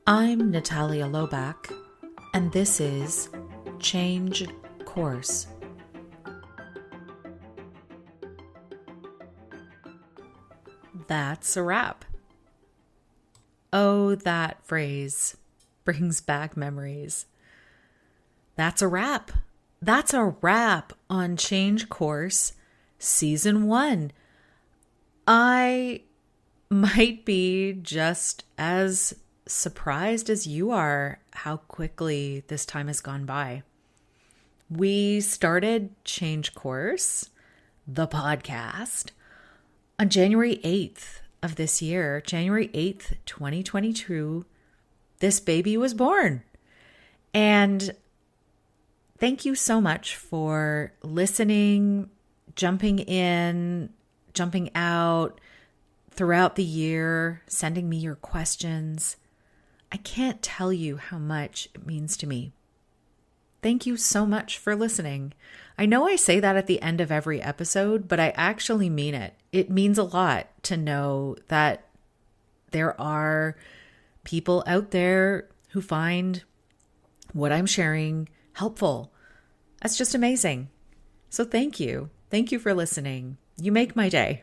I'm Natalia Lobach, and this is Change Course. That's a wrap. Oh, that phrase brings back memories. That's a wrap. That's a wrap on Change Course Season 1. I might be just as surprised as you are how quickly this time has gone by. We started Change Course, the podcast, on January 8th of this year, January 8th, 2022, this baby was born. And thank you so much for listening, jumping in, jumping out throughout the year, sending me your questions. I can't tell you how much it means to me. Thank you so much for listening. I know I say that at the end of every episode, but I actually mean it. It means a lot to know that there are people out there who find what I'm sharing helpful. That's just amazing. So thank you. Thank you for listening. You make my day.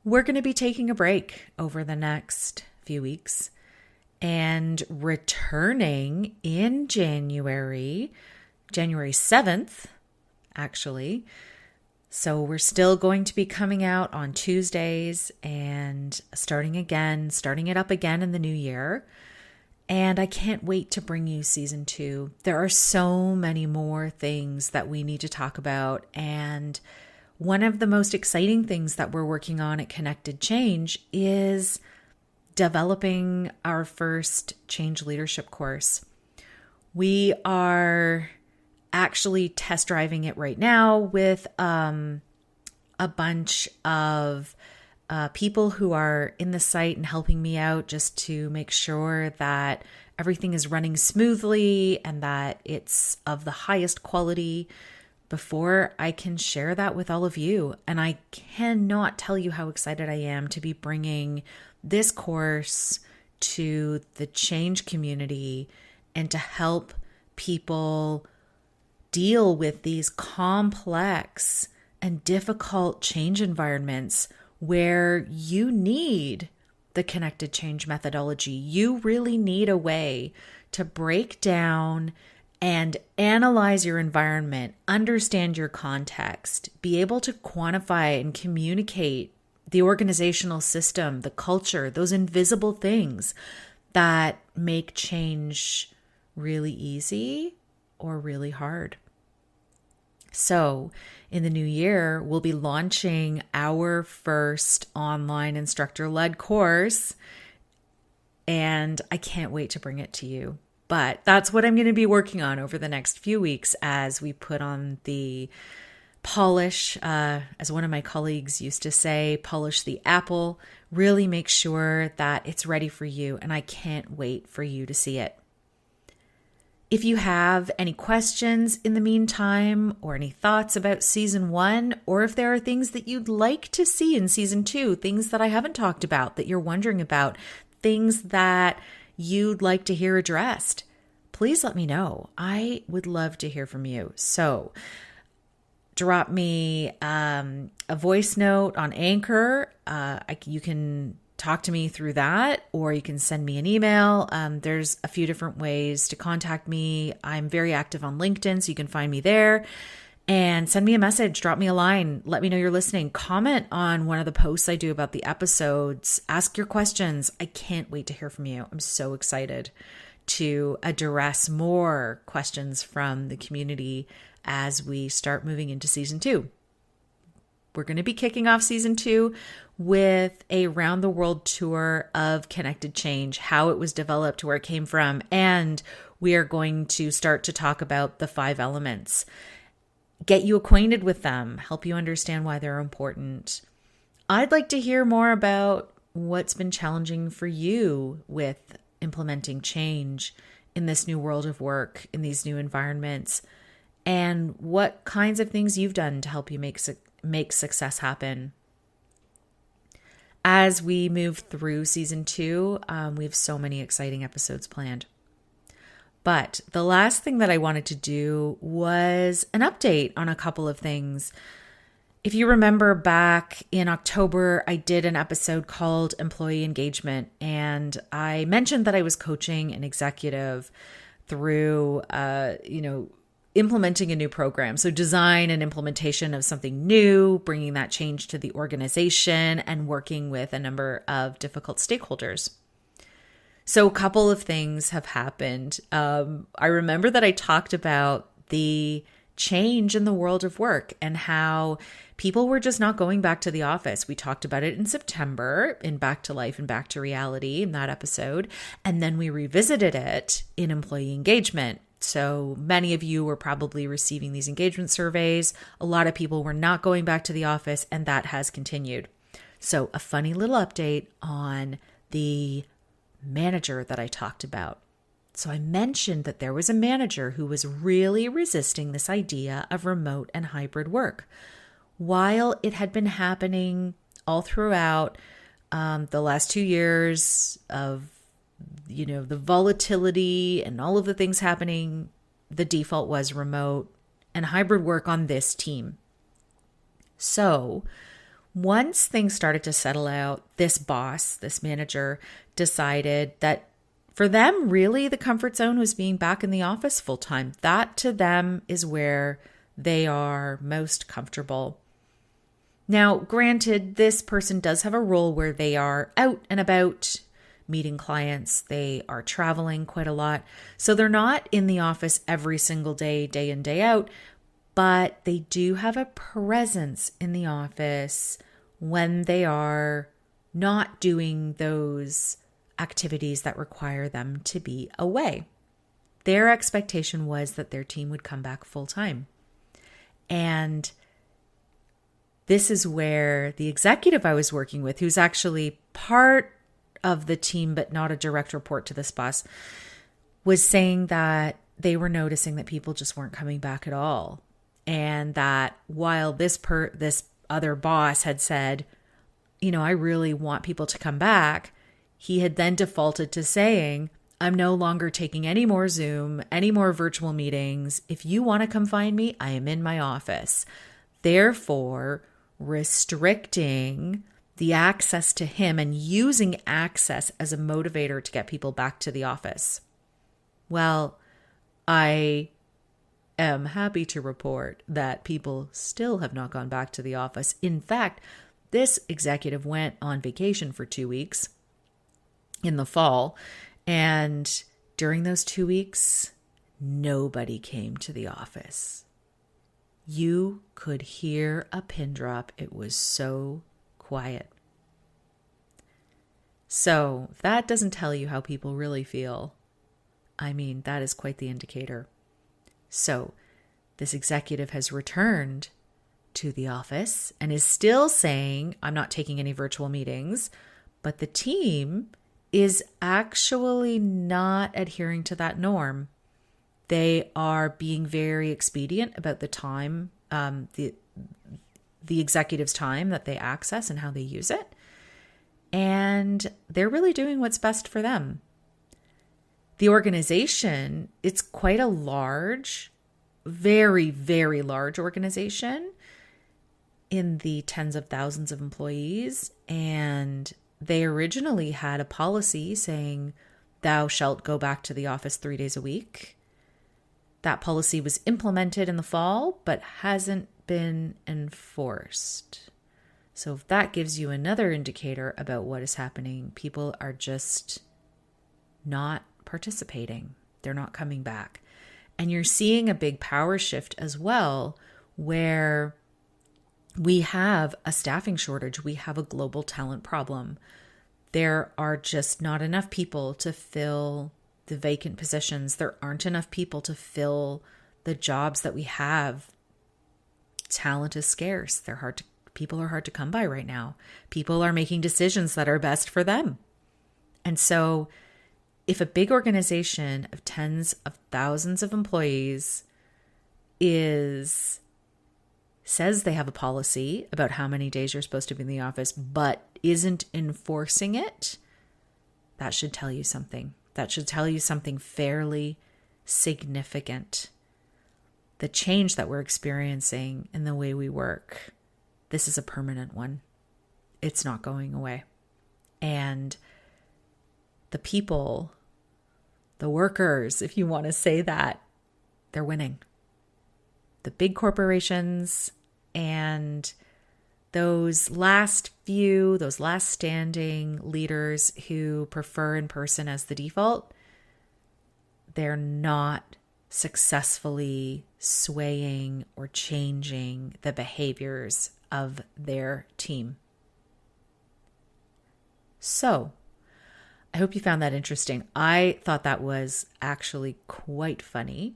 We're going to be taking a break over the next few weeks and returning in January 7th, actually. So we're still going to be coming out on Tuesdays and starting it up again in the new year. And I can't wait to bring you season 2. There are so many more things that we need to talk about. And one of the most exciting things that we're working on at Connected Change is developing our first change leadership course. We are actually test driving it right now with a bunch of people who are in the site and helping me out just to make sure that everything is running smoothly and that it's of the highest quality before I can share that with all of you. And I cannot tell you how excited I am to be bringing this course to the change community and to help people deal with these complex and difficult change environments where you need the connected change methodology. You really need a way to break down and analyze your environment, understand your context, be able to quantify and communicate the organizational system, the culture, those invisible things that make change really easy or really hard. So in the new year, we'll be launching our first online instructor-led course, and I can't wait to bring it to you. But that's what I'm going to be working on over the next few weeks as we put on the polish, as one of my colleagues used to say, polish the apple, really make sure that it's ready for you. And I can't wait for you to see it. If you have any questions in the meantime, or any thoughts about season 1, or if there are things that you'd like to see in season 2, things that I haven't talked about that you're wondering about, things that you'd like to hear addressed, please let me know. I would love to hear from you. So drop me a voice note on Anchor. You can talk to me through that, or you can send me an email. There's a few different ways to contact me. I'm very active on LinkedIn, so you can find me there. And send me a message, drop me a line, let me know you're listening. Comment on one of the posts I do about the episodes. Ask your questions. I can't wait to hear from you. I'm so excited to address more questions from the community as we start moving into season 2. We're going to be kicking off season 2 with a round the world tour of Connected Change, how it was developed, where it came from, and we are going to start to talk about the 5 elements. Get you acquainted with them, help you understand why they're important. I'd like to hear more about what's been challenging for you with implementing change in this new world of work, in these new environments, and what kinds of things you've done to help you make success happen. as we move through season 2, we have so many exciting episodes planned. But the last thing that I wanted to do was an update on a couple of things. If you remember back in October, I did an episode called Employee Engagement, and I mentioned that I was coaching an executive through, implementing a new program. So design and implementation of something new, bringing that change to the organization, and working with a number of difficult stakeholders. So a couple of things have happened. I remember that I talked about the change in the world of work and how people were just not going back to the office. We talked about it in September in Back to Life and Back to Reality in that episode. And then we revisited it in Employee Engagement. So many of you were probably receiving these engagement surveys. A lot of people were not going back to the office, and that has continued. So a funny little update on the manager that I talked about. So I mentioned that there was a manager who was really resisting this idea of remote and hybrid work. While it had been happening all throughout the last 2 years of, the volatility and all of the things happening, the default was remote and hybrid work on this team. So once things started to settle out, this boss, this manager, decided that for them, really, the comfort zone was being back in the office full time. That to them is where they are most comfortable. Now, granted, this person does have a role where they are out and about meeting clients. They are traveling quite a lot. So they're not in the office every single day, day in, day out, but they do have a presence in the office when they are not doing those activities that require them to be away. Their expectation was that their team would come back full time. And this is where the executive I was working with, who's actually part of the team but not a direct report to this boss, was saying that they were noticing that people just weren't coming back at all. And that while this other boss had said, I really want people to come back, he had then defaulted to saying, I'm no longer taking any more Zoom, any more virtual meetings. If you want to come find me, I am in my office. Therefore, restricting the access to him and using access as a motivator to get people back to the office. Well, I am happy to report that people still have not gone back to the office. In fact, this executive went on vacation for 2 weeks in the fall, and during those 2 weeks, nobody came to the office. You could hear a pin drop. It was so quiet. So if that doesn't tell you how people really feel, that is quite the indicator. So this executive has returned to the office and is still saying, I'm not taking any virtual meetings, but the team is actually not adhering to that norm. They are being very expedient about the time, the executive's time that they access and how they use it. And they're really doing what's best for them. The organization, it's quite a large, very, very large organization in the tens of thousands of employees. And they originally had a policy saying, thou shalt go back to the office 3 days a week. That policy was implemented in the fall, but hasn't been enforced. So if that gives you another indicator about what is happening, people are just not participating. They're not coming back. And you're seeing a big power shift as well, where we have a staffing shortage. We have a global talent problem. There are just not enough people to fill the vacant positions. There aren't enough people to fill the jobs that we have. Talent is scarce. People are hard to come by right now. People are making decisions that are best for them. And so if a big organization of tens of thousands of employees says they have a policy about how many days you're supposed to be in the office, but isn't enforcing it, that should tell you something. That should tell you something fairly significant. The change that we're experiencing in the way we work, this is a permanent one. It's not going away. And the people, the workers, if you want to say that, they're winning. The big corporations and those last standing leaders who prefer in person as the default, they're not successfully swaying or changing the behaviors of their team. So, I hope you found that interesting. I thought that was actually quite funny.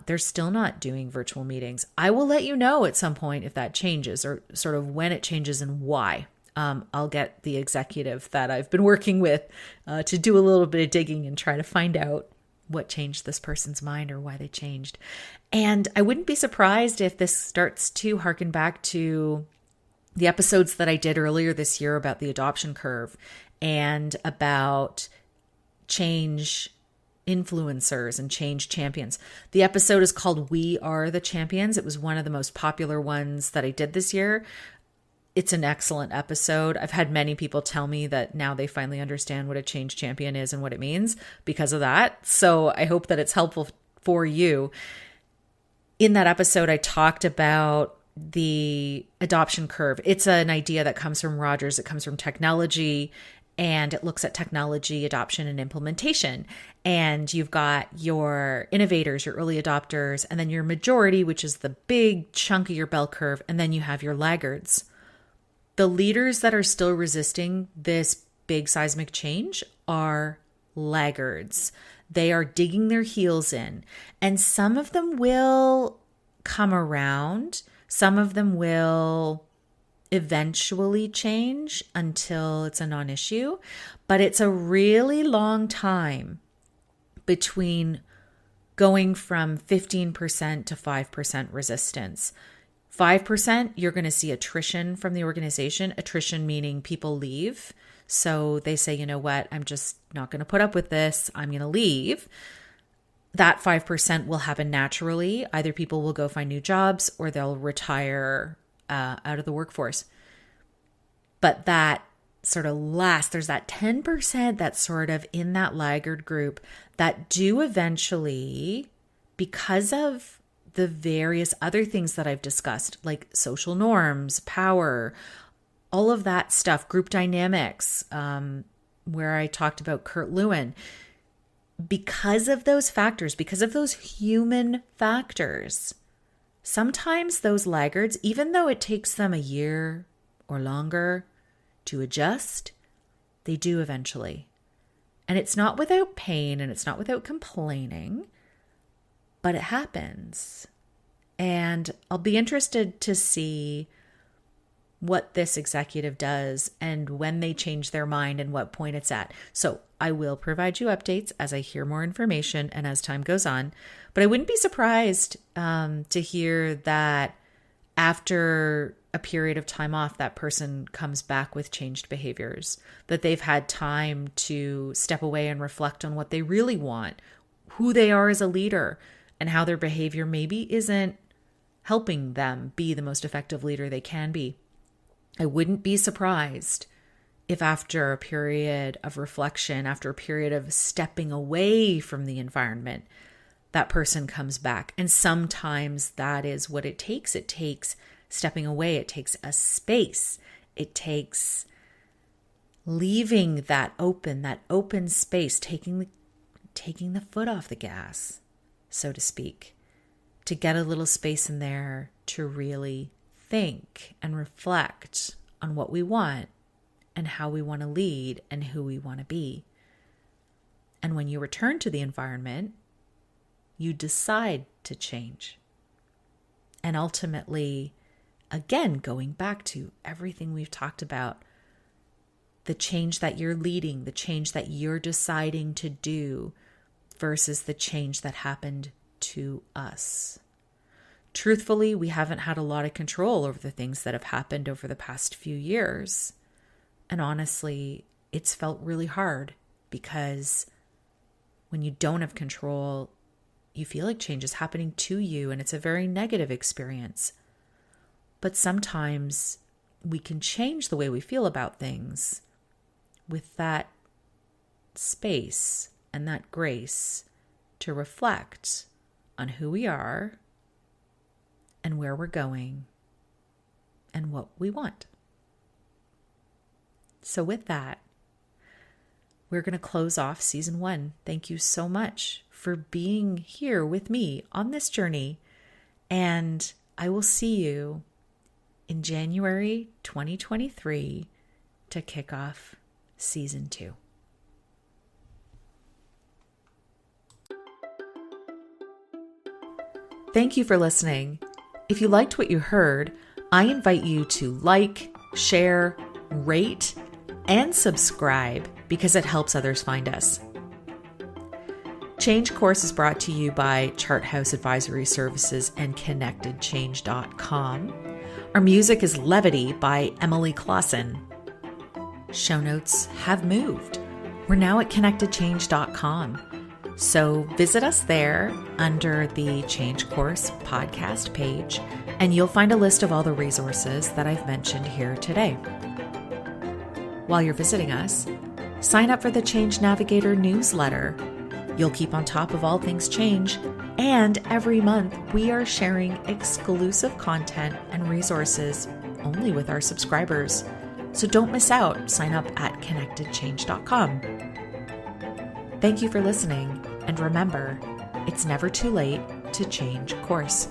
They're still not doing virtual meetings. I will let you know at some point if that changes or sort of when it changes and why. I'll get the executive that I've been working with to do a little bit of digging and try to find out what changed this person's mind or why they changed. And I wouldn't be surprised if this starts to harken back to the episodes that I did earlier this year about the adoption curve and about change influencers and change champions. The episode is called We Are the Champions. It was one of the most popular ones that I did this year. It's an excellent episode. I've had many people tell me that now they finally understand what a change champion is and what it means because of that. So I hope that it's helpful for you. In that episode, I talked about the adoption curve. It's an idea that comes from Rogers. It comes from technology, and it looks at technology adoption and implementation. And you've got your innovators, your early adopters, and then your majority, which is the big chunk of your bell curve. And then you have your laggards. The leaders that are still resisting this big seismic change are laggards. They are digging their heels in. And some of them will come around. Some of them will eventually change until it's a non-issue. But it's a really long time between going from 15% to 5% resistance. 5%, you're going to see attrition from the organization. Attrition meaning people leave. So they say, you know what, I'm just not going to put up with this. I'm going to leave. That 5% will happen naturally. Either people will go find new jobs or they'll retire out of the workforce. But that sort of there's that 10% that's sort of in that laggard group that do eventually, because of the various other things that I've discussed, like social norms, power, all of that stuff, group dynamics, where I talked about Kurt Lewin. Because of those factors, because of those human factors, sometimes those laggards, even though it takes them a year or longer to adjust, they do eventually. And it's not without pain and it's not without complaining, but it happens. And I'll be interested to see what this executive does and when they change their mind and what point it's at. So I will provide you updates as I hear more information and as time goes on. But I wouldn't be surprised to hear that after a period of time off, that person comes back with changed behaviors, that they've had time to step away and reflect on what they really want, who they are as a leader, and how their behavior maybe isn't helping them be the most effective leader they can be. I wouldn't be surprised if after a period of reflection, after a period of stepping away from the environment, that person comes back. And sometimes that is what it takes. It takes stepping away. It takes a space. It takes leaving that open space, taking the foot off the gas, so to speak, to get a little space in there to really think and reflect on what we want and how we want to lead and who we want to be. And when you return to the environment, you decide to change. And ultimately, again, going back to everything we've talked about, the change that you're leading, the change that you're deciding to do versus the change that happened to us. Truthfully, we haven't had a lot of control over the things that have happened over the past few years. And honestly, it's felt really hard because when you don't have control, you feel like change is happening to you and it's a very negative experience. But sometimes we can change the way we feel about things with that space and that grace to reflect on who we are and where we're going and what we want. So with that, we're going to close off season 1. Thank you so much for being here with me on this journey. And I will see you in January 2023 to kick off season 2. Thank you for listening. If you liked what you heard, I invite you to like, share, rate, and subscribe because it helps others find us. Change Course is brought to you by Chart House Advisory Services and ConnectedChange.com. Our music is Levity by Emily Clausen. Show notes have moved. We're now at ConnectedChange.com. So visit us there under the Change Course podcast page, and you'll find a list of all the resources that I've mentioned here today. While you're visiting us, sign up for the Change Navigator newsletter. You'll keep on top of all things change, and every month we are sharing exclusive content and resources only with our subscribers. So don't miss out. Sign up at ConnectedChange.com. Thank you for listening, and remember, it's never too late to change course.